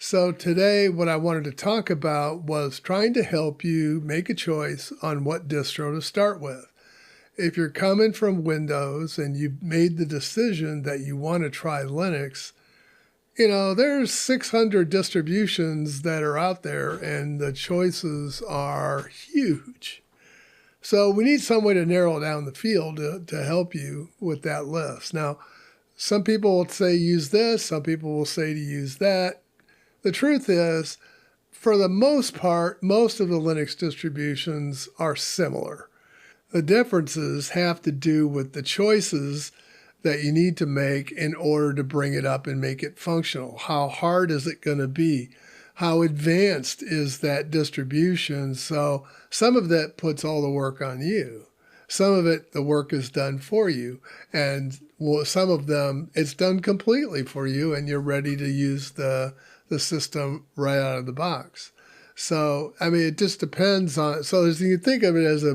So today what I wanted to talk about was trying to help you make a choice on what distro to start with. If you're coming from Windows and you've made the decision that you want to try Linux, there's 600 distributions that are out there and the choices are huge. So we need some way to narrow down the field to help you with that list. Now, some people will say use this, some people will say to use that. The truth is, for the most part, most of the Linux distributions are similar. The differences have to do with the choices that you need to make in order to bring it up and make it functional. How hard is it going to be? How advanced is that distribution? So some of that puts all the work on you. Some of it, the work is done for you. And some of them, it's done completely for you and you're ready to use the system right out of the box. So, it just depends on, so you can think of it as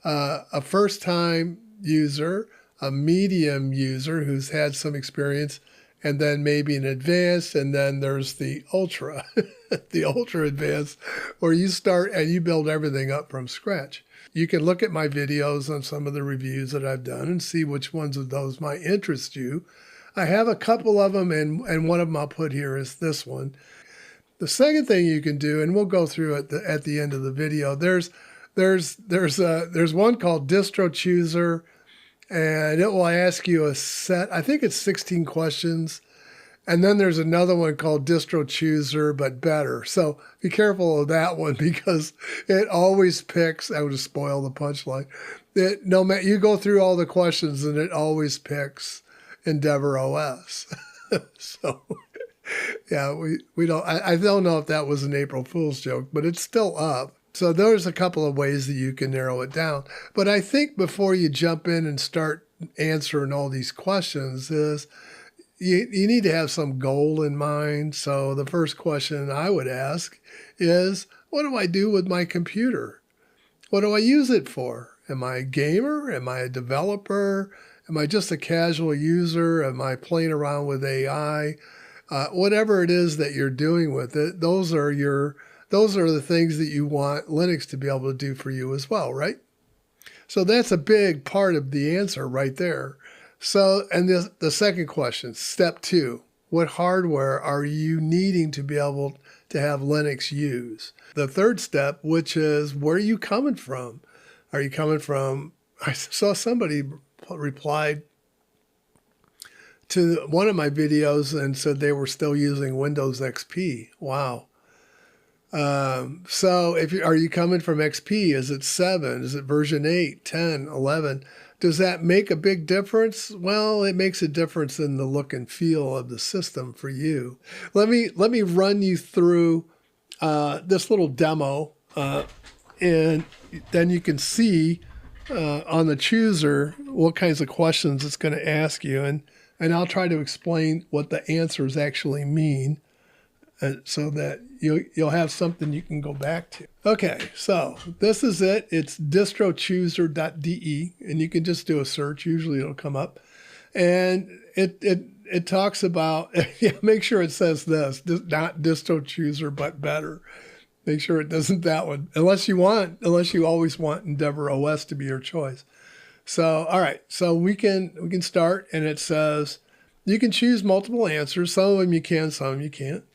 a first-time user, a medium user who's had some experience, and then maybe an advanced, and then there's the ultra, the ultra advanced, where you start and you build everything up from scratch. You can look at my videos on some of the reviews that I've done and see which ones of those might interest you. I have a couple of them, and one of them I'll put here is this one. The second thing you can do, and we'll go through it at the end of the video, there's one called Distro Chooser, and it will ask you a set, I think it's 16 questions. And then there's another one called Distro Chooser, but better. So be careful of that one because it always picks, I would just spoil the punchline. No matter, you go through all the questions and it always picks Endeavor OS. So yeah, we don't, I don't know if that was an April Fool's joke, but it's still up. So there's a couple of ways that you can narrow it down. But I think before you jump in and start answering all these questions is you need to have some goal in mind. So the first question I would ask is, what do I do with my computer? What do I use it for? Am I a gamer? Am I a developer? Am I just a casual user? Am I playing around with AI? Whatever it is that you're doing with it, those are the things that you want Linux to be able to do for you as well, right? So that's a big part of the answer right there. So, and the second question, step 2, what hardware are you needing to be able to have Linux use? The third step, which is where are you coming from? Are you coming from, I saw somebody replied to one of my videos and said they were still using Windows XP. Wow. So are you coming from XP? Is it 7? Is it version 8, 10, 11? Does that make a big difference? Well, it makes a difference in the look and feel of the system for you. Let me run you through this little demo, and then you can see on the chooser what kinds of questions it's going to ask you, and I'll try to explain what the answers actually mean. So that you'll have something you can go back to. Okay, so this is it. It's distrochooser.de, and you can just do a search. Usually it'll come up. And it talks about, make sure it says this, not Distro Chooser, but better. Make sure it doesn't that one, unless you always want Endeavor OS to be your choice. So, all right, so we can start, and it says you can choose multiple answers. Some of them you can, some of them you can't.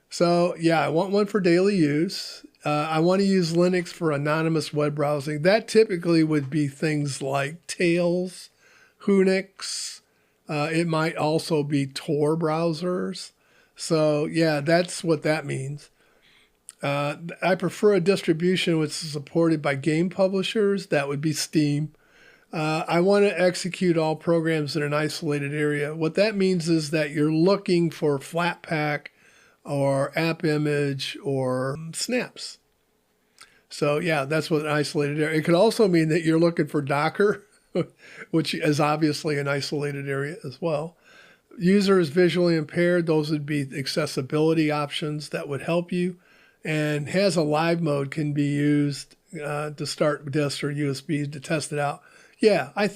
So yeah, I want one for daily use. I want to use Linux for anonymous web browsing. That typically would be things like Tails, Unix. It might also be Tor browsers. So yeah, that's what that means. I prefer a distribution which is supported by game publishers. That would be Steam. I want to execute all programs in an isolated area. What that means is that you're looking for Flatpak or app image or snaps. So yeah, that's what an isolated area. It could also mean that you're looking for Docker, which is obviously an isolated area as well. User is visually impaired. Those would be accessibility options that would help you. And has a live mode can be used to start disk or USB to test it out. Yeah, I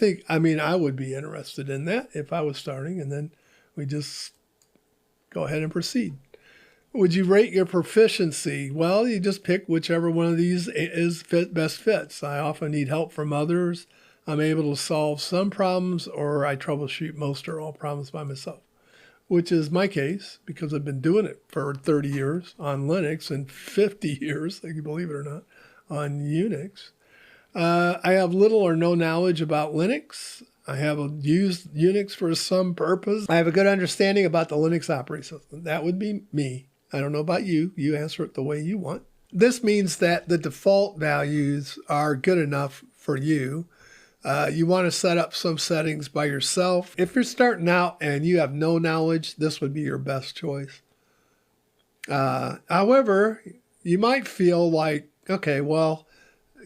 would be interested in that if I was starting, and then we just go ahead and proceed. Would you rate your proficiency? Well, you just pick whichever one of these best fits. I often need help from others. I'm able to solve some problems, or I troubleshoot most or all problems by myself, which is my case because I've been doing it for 30 years on Linux and 50 years, if you believe it or not, on Unix. I have little or no knowledge about Linux. I have used Unix for some purpose. I have a good understanding about the Linux operating system. That would be me. I don't know about you. You answer it the way you want. This means that the default values are good enough for you. You want to set up some settings by yourself. If you're starting out and you have no knowledge, this would be your best choice. However, you might feel like, okay, well,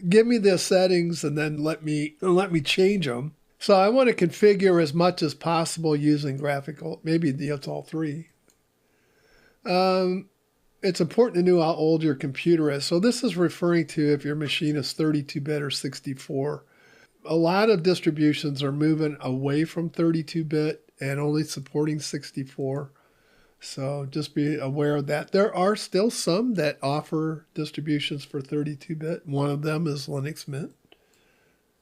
give me the settings and then let me change them. So I want to configure as much as possible using graphical. Maybe it's all three. It's important to know how old your computer is. So this is referring to if your machine is 32-bit or 64. A lot of distributions are moving away from 32-bit and only supporting 64. So just be aware of that. There are still some that offer distributions for 32-bit. One of them is Linux Mint.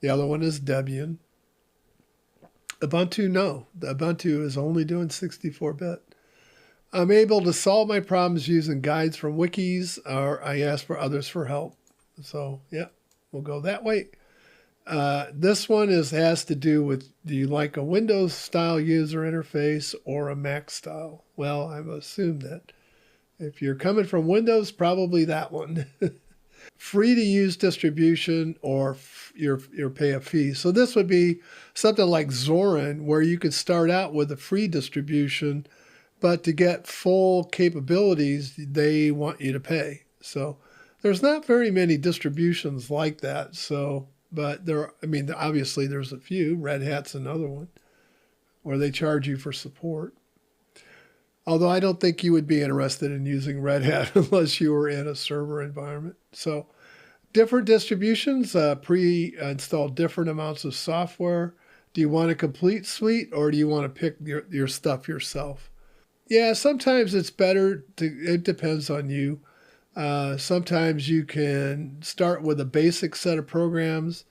The other one is Debian. Ubuntu, no. The Ubuntu is only doing 64-bit. I'm able to solve my problems using guides from wikis, or I ask for others for help. So, yeah, we'll go that way. This one has to do with, do you like a Windows-style user interface or a Mac-style? Well, I've assumed that. If you're coming from Windows, probably that one. Free-to-use distribution or you pay a fee. So this would be something like Zorin, where you could start out with a free distribution, but to get full capabilities, they want you to pay. So there's not very many distributions like that. So, but obviously there's a few. Red Hat's another one where they charge you for support. Although I don't think you would be interested in using Red Hat unless you were in a server environment. So different distributions pre-install different amounts of software. Do you want a complete suite or do you want to pick your stuff yourself? Yeah, sometimes it's better it depends on you. Sometimes you can start with a basic set of programs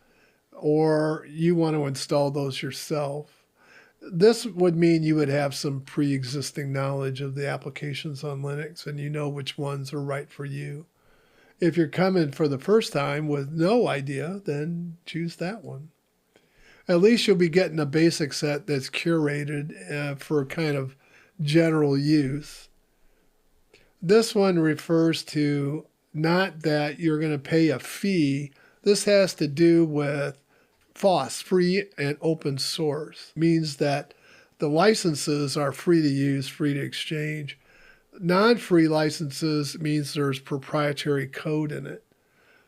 or you want to install those yourself. This would mean you would have some pre-existing knowledge of the applications on Linux and you know which ones are right for you. If you're coming for the first time with no idea, then choose that one. At least you'll be getting a basic set that's curated for kind of general use. This one refers to not that you're going to pay a fee. This has to do with FOSS, free and open source. It means that the licenses are free to use, free to exchange. Non-free licenses means there's proprietary code in it.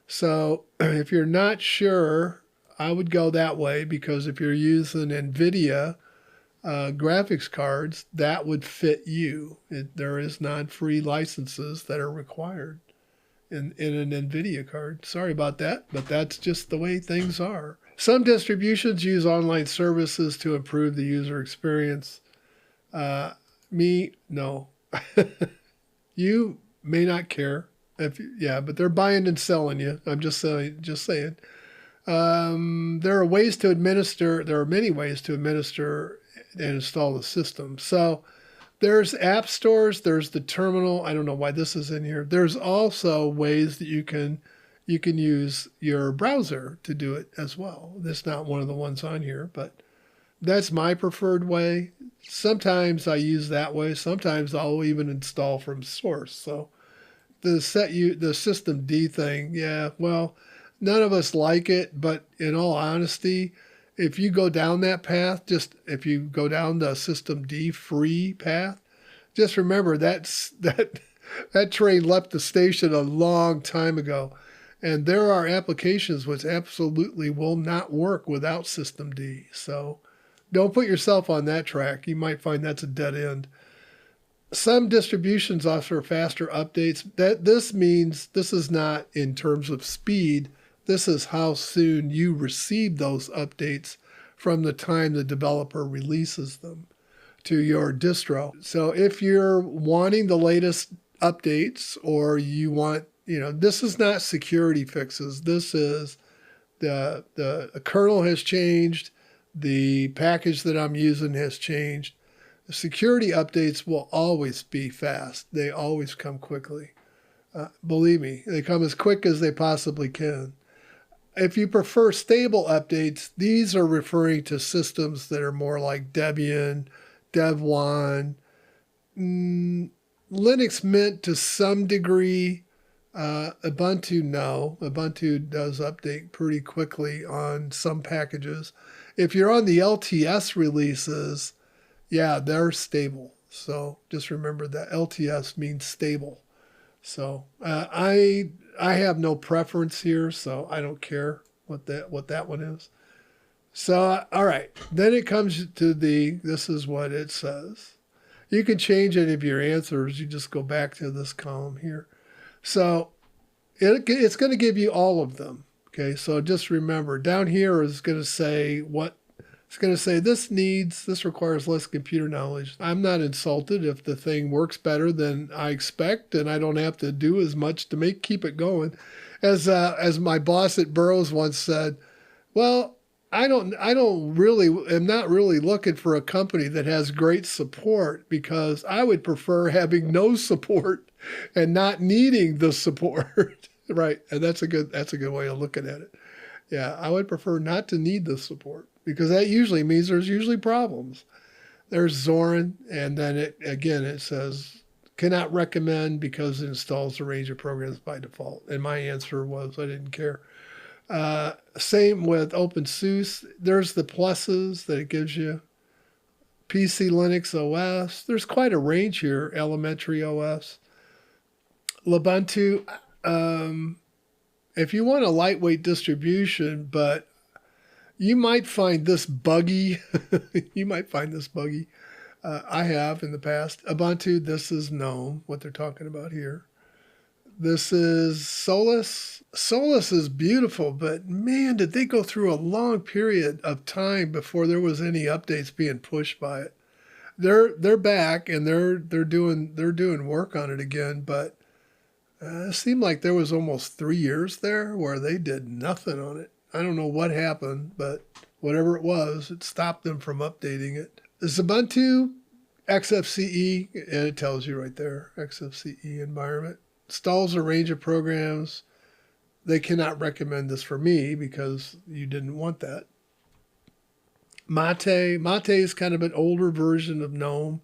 So if you're not sure, I would go that way because if you're using NVIDIA graphics cards, that would fit you. There is non-free licenses that are required in an NVIDIA card. Sorry about that, but that's just the way things are. Some distributions use online services to improve the user experience. Me, no. You may not care. But they're buying and selling you. I'm just saying. There are many ways to administer and install the system. So there's app stores, there's the terminal. I don't know why this is in here. There's also ways that you can use your browser to do it as well. That's not one of the ones on here, but that's my preferred way. Sometimes I use that way. Sometimes I'll even install from source. So the system D thing, none of us like it, but in all honesty, if you go down that path, if you go down the system D free path, just remember that train left the station a long time ago. And there are applications which absolutely will not work without system D. So don't put yourself on that track. You might find that's a dead end. Some distributions offer faster updates. This means this is not in terms of speed. This is how soon you receive those updates from the time the developer releases them to your distro. So if you're wanting the latest updates, or you want, this is not security fixes. This is the kernel has changed. The package that I'm using has changed. The security updates will always be fast. They always come quickly. Believe me, they come as quick as they possibly can. If you prefer stable updates, these are referring to systems that are more like Debian, Dev1, Linux Mint to some degree. Ubuntu, no. Ubuntu does update pretty quickly on some packages. If you're on the LTS releases, yeah, they're stable. So just remember that LTS means stable. So I have no preference here, so I don't care what that one is. So all right, then it comes to this is what it says. You can change any of your answers. You just go back to this column here. So it's going to give you all of them. Okay, so just remember, down here is going to say what it's going to say. This requires less computer knowledge. I'm not insulted if the thing works better than I expect, and I don't have to do as much to keep it going. As my boss at Burroughs once said, well, am not really looking for a company that has great support, because I would prefer having no support and not needing the support. Right. And that's a good way of looking at it. Yeah, I would prefer not to need the support, because that usually means there's usually problems. There's Zorin, and then it says cannot recommend because it installs a range of programs by default. And my answer was I didn't care. Same with OpenSUSE. There's the pluses that it gives you. PC Linux OS. There's quite a range here. Elementary OS. Ubuntu. If you want a lightweight distribution, but you might find this buggy. I have in the past. Ubuntu, this is GNOME, what they're talking about here. This is Solus. Solus is beautiful, but man, did they go through a long period of time before there was any updates being pushed by it. They're back, and they're doing work on it again, but it seemed like there was almost 3 years there where they did nothing on it. I don't know what happened, but whatever it was, it stopped them from updating it. Is Ubuntu XFCE, and it tells you right there, XFCE environment. Installs a range of programs. They cannot recommend this for me because you didn't want that. Mate is kind of an older version of GNOME.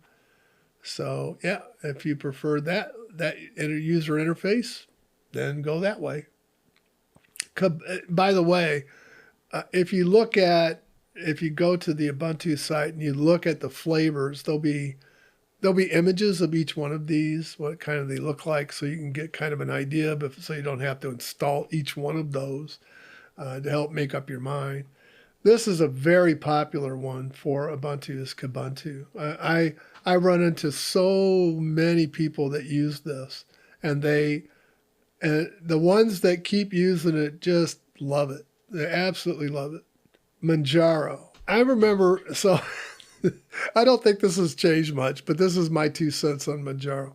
So yeah, if you prefer that user interface, then go that way. By the way, if you go to the Ubuntu site and you look at the flavors, there'll be images of each one of these, what kind of they look like, so you can get kind of an idea, but so you don't have to install each one of those to help make up your mind. This is a very popular one for Ubuntu, is Kubuntu. I run into so many people that use this, and the ones that keep using it just love it. They absolutely love it. Manjaro. I remember, so I don't think this has changed much, but this is my 2 cents on Manjaro.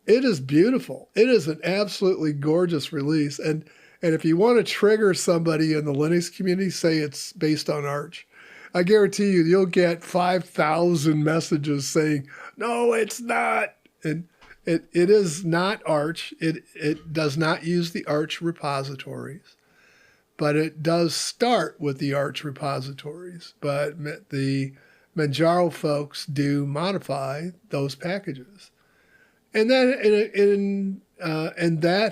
It is beautiful. It is an absolutely gorgeous release. And if you want to trigger somebody in the Linux community, say it's based on Arch, I guarantee you'll get 5,000 messages saying, no, it's not. And it is not Arch. It does not use the Arch repositories, but it does start with the Arch repositories. But the Manjaro folks do modify those packages. And that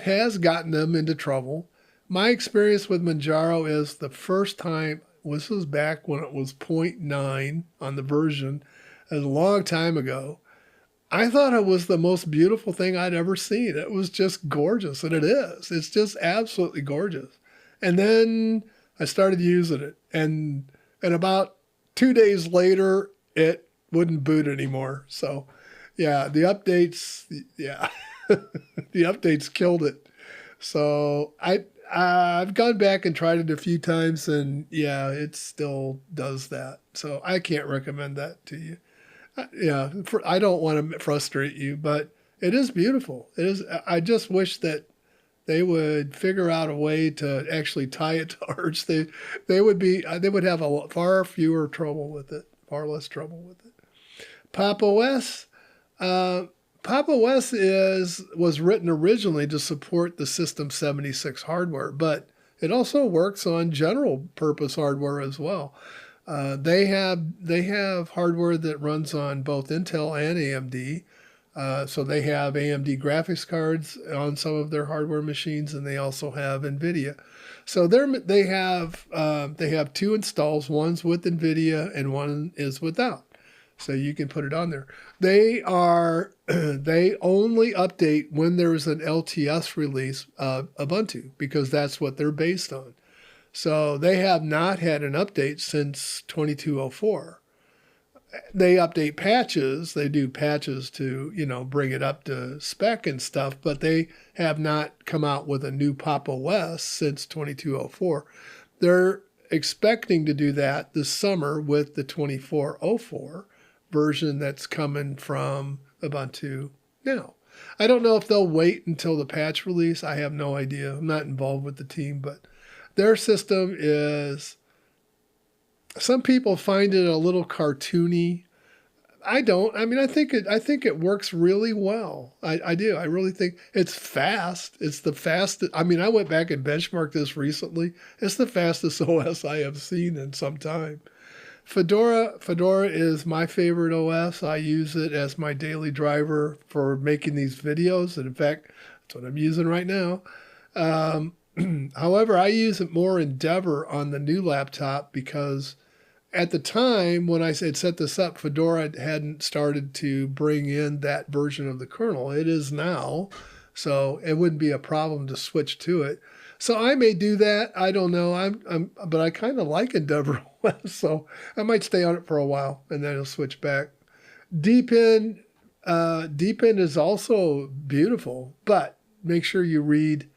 has gotten them into trouble. My experience with Manjaro is the first time, this was back when it was 0.9 on the version, a long time ago. I thought it was the most beautiful thing I'd ever seen. It was just gorgeous, and it is. It's just absolutely gorgeous. And then I started using it, and about 2 days later, it wouldn't boot anymore. So, yeah, the updates killed it. So I've gone back and tried it a few times, and yeah, it still does that. So I can't recommend that to you. I don't want to frustrate you, but It is beautiful. It is. I just wish that they would figure out a way to actually tie it to Arch. They would have far fewer trouble with it, far less trouble with it. Pop OS. Pop OS was written originally to support the System 76 hardware, but it also works on general purpose hardware as well. They have hardware that runs on both Intel and AMD. So they have AMD graphics cards on some of their hardware machines, and they also have NVIDIA. So they have two installs. One's with NVIDIA and one is without. So you can put it on there. They only update when there's an LTS release of Ubuntu because that's what they're based on. So they have not had an update since 2204. They update patches. They do patches to, bring it up to spec and stuff, but they have not come out with a new Pop OS since 2204. They're expecting to do that this summer with the 2404 version that's coming from Ubuntu now. I don't know if they'll wait until the patch release. I have no idea. I'm not involved with the team, but their system is... Some people find it a little cartoony. I don't. I mean, I think it works really well. I do. I really think it's fast. It's the fastest. I mean, I went back and benchmarked this recently. It's the fastest OS I have seen in some time. Fedora is my favorite OS. I use it as my daily driver for making these videos. And in fact, that's what I'm using right now. However, I use it more Endeavor on the new laptop because at the time when I had set this up, Fedora hadn't started to bring in that version of the kernel. It is now, so it wouldn't be a problem to switch to it. So I may do that. I don't know. But I kind of like Endeavor OS, so I might stay on it for a while and then I'll switch back. Deepin is also beautiful, but make sure you read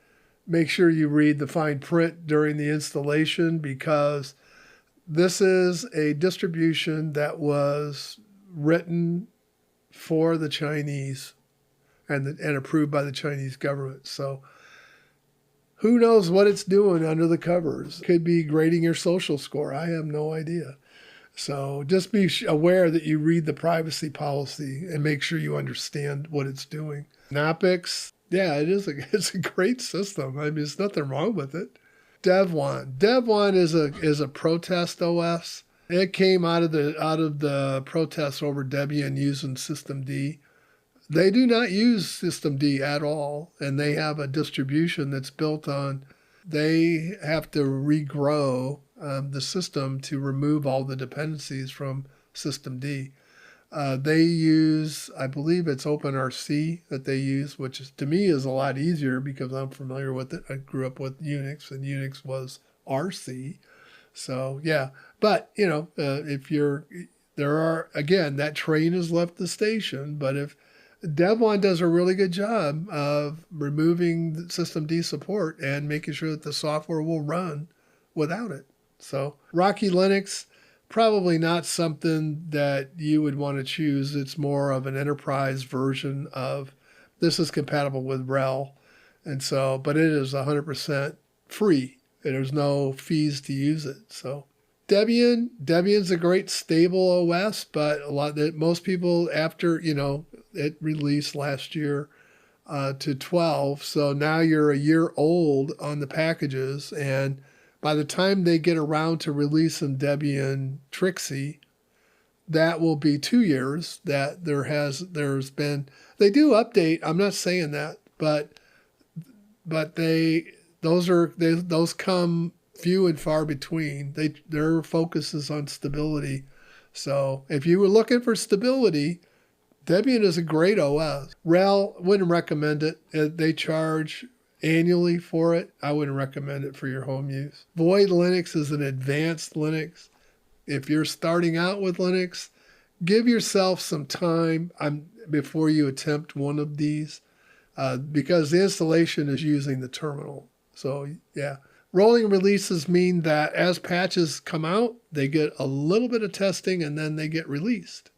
the fine print during the installation because this is a distribution that was written for the Chinese and approved by the Chinese government. So who knows what it's doing under the covers? Could be grading your social score. I have no idea. So just be aware that you read the privacy policy and make sure you understand what it's doing. Knoppix, yeah, it's a great system. I mean, there's nothing wrong with it. Dev1 is a protest OS. It came out of the protests over Debian using systemd. They do not use systemd at all, and they have a distribution that's built on. They have to regrow the system to remove all the dependencies from systemd. They use, I believe it's OpenRC that they use, which is, to me is a lot easier because I'm familiar with it. I grew up with Unix, and Unix was RC. So yeah, but that train has left the station. But if Dev1 does a really good job of removing the systemd support and making sure that the software will run without it. So Rocky Linux, probably not something that you would want to choose. It's more of an enterprise version of this is compatible with RHEL. And so, but it is 100% free. There's no fees to use it. So Debian's a great stable OS, but most people after, it released last year to 12. So now you're a year old on the packages, and by the time they get around to releasing Debian Trixie, that will be 2 years that there's been, they do update. I'm not saying that, but those come few and far between. Their focus is on stability. So if you were looking for stability, Debian is a great OS. RHEL, wouldn't recommend it. They charge annually for it. I wouldn't recommend it for your home use. Void Linux is an advanced Linux. If you're starting out with Linux, give yourself some time before you attempt one of these because the installation is using the terminal. So yeah, rolling releases mean that as patches come out, they get a little bit of testing and then they get released.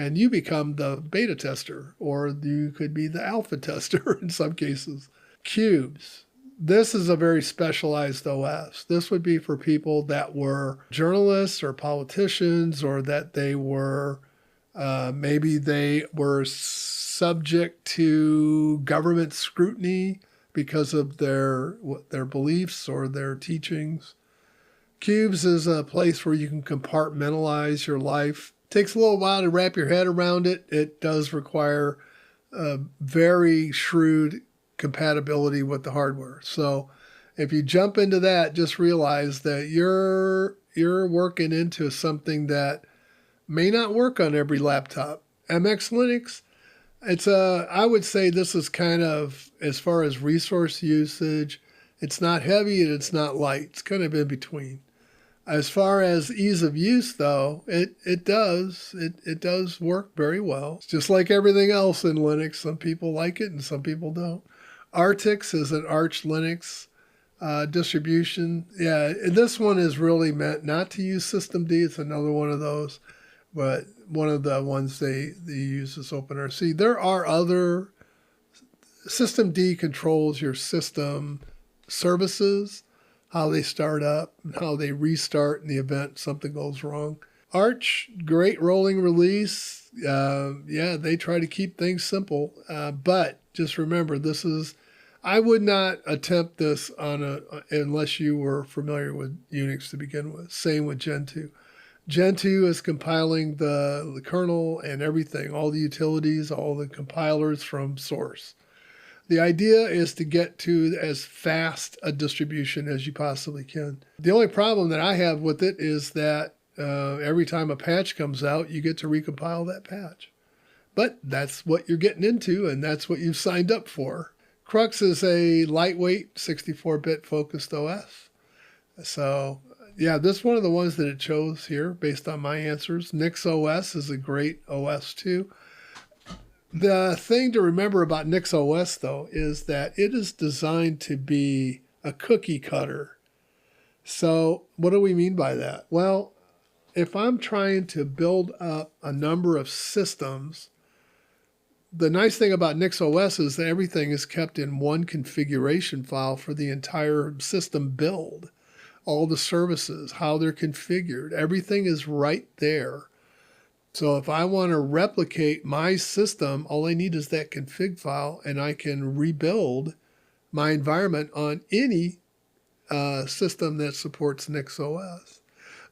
and you become the beta tester, or you could be the alpha tester in some cases. Cubes. This is a very specialized OS. This would be for people that were journalists or politicians, or that they were, maybe they were subject to government scrutiny because of their beliefs or their teachings. Cubes is a place where you can compartmentalize your life. It takes a little while to wrap your head around it. It does require very shrewd compatibility with the hardware. So if you jump into that, just realize that you're working into something that may not work on every laptop. MX Linux, I would say this is kind of, as far as resource usage, it's not heavy and it's not light. It's kind of in between. As far as ease of use, though, it does work very well. It's just like everything else in Linux. Some people like it and some people don't. Artix is an Arch Linux distribution. Yeah, this one is really meant not to use systemd. It's another one of those, but one of the ones they use is OpenRC. There are other. Systemd controls your system services, how they start up, and how they restart in the event something goes wrong. Arch, great rolling release. They try to keep things simple, but just remember, I would not attempt this unless you were familiar with Unix to begin with. Same with Gentoo. Gentoo is compiling the kernel and everything, all the utilities, all the compilers from source. The idea is to get to as fast a distribution as you possibly can. The only problem that I have with it is that every time a patch comes out, you get to recompile that patch. But that's what you're getting into, and that's what you've signed up for. Crux is a lightweight 64-bit focused OS. So, yeah, this is one of the ones that it chose here based on my answers. NixOS is a great OS too. The thing to remember about NixOS, though, is that it is designed to be a cookie cutter. So what do we mean by that? Well, if I'm trying to build up a number of systems, the nice thing about NixOS is that everything is kept in one configuration file for the entire system build. All the services, how they're configured, everything is right there. So if I want to replicate my system, all I need is that config file, and I can rebuild my environment on any system that supports NixOS.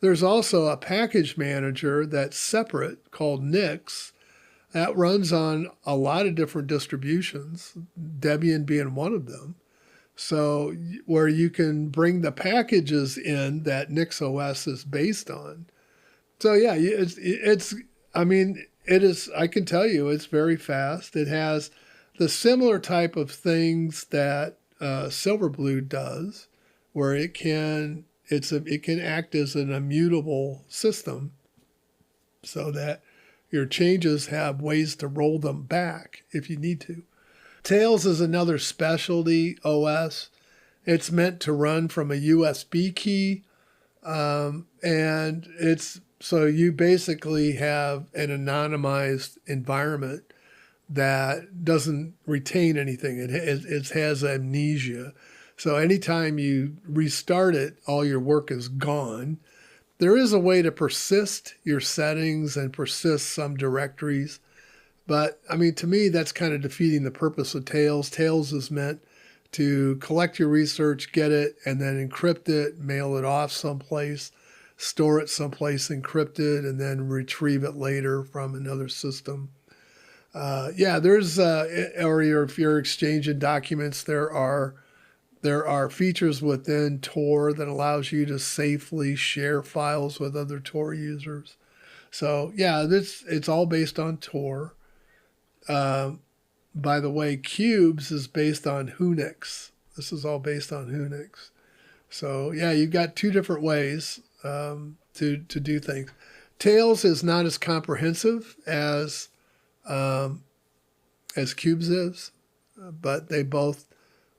There's also a package manager that's separate called Nix that runs on a lot of different distributions, Debian being one of them. So where you can bring the packages in that NixOS is based on. So yeah, I can tell you it's very fast. It has the similar type of things that Silverblue does, where it can act as an immutable system so that your changes have ways to roll them back if you need to. Tails is another specialty OS. It's meant to run from a USB key, and so you basically have an anonymized environment that doesn't retain anything. It has amnesia. So anytime you restart it, all your work is gone. There is a way to persist your settings and persist some directories. But, to me, that's kind of defeating the purpose of Tails. Tails is meant to collect your research, get it, and then encrypt it, mail it off someplace, store it someplace encrypted, and then retrieve it later from another system. Or if you're exchanging documents, there are features within Tor that allows you to safely share files with other Tor users. So yeah, it's all based on Tor. By the way, Cubes is based on Unix. This is all based on Unix. So yeah, you've got two different ways to do things. Tails is not as comprehensive as Cubes is, but they both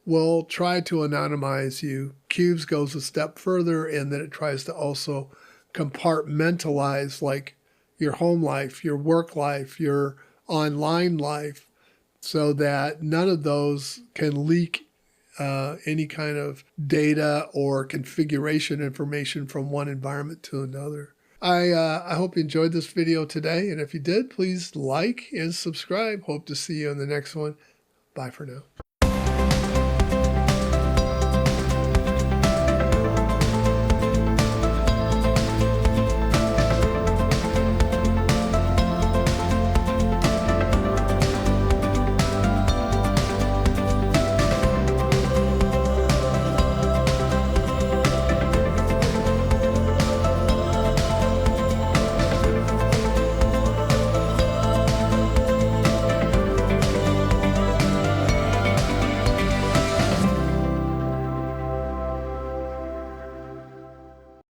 will try to anonymize you. Cubes goes a step further in that it tries to also compartmentalize, like, your home life, your work life, your online life, so that none of those can leak any kind of data or configuration information from one environment to another. I hope you enjoyed this video today, and if you did, please like and subscribe. Hope to see you in the next one. Bye for now.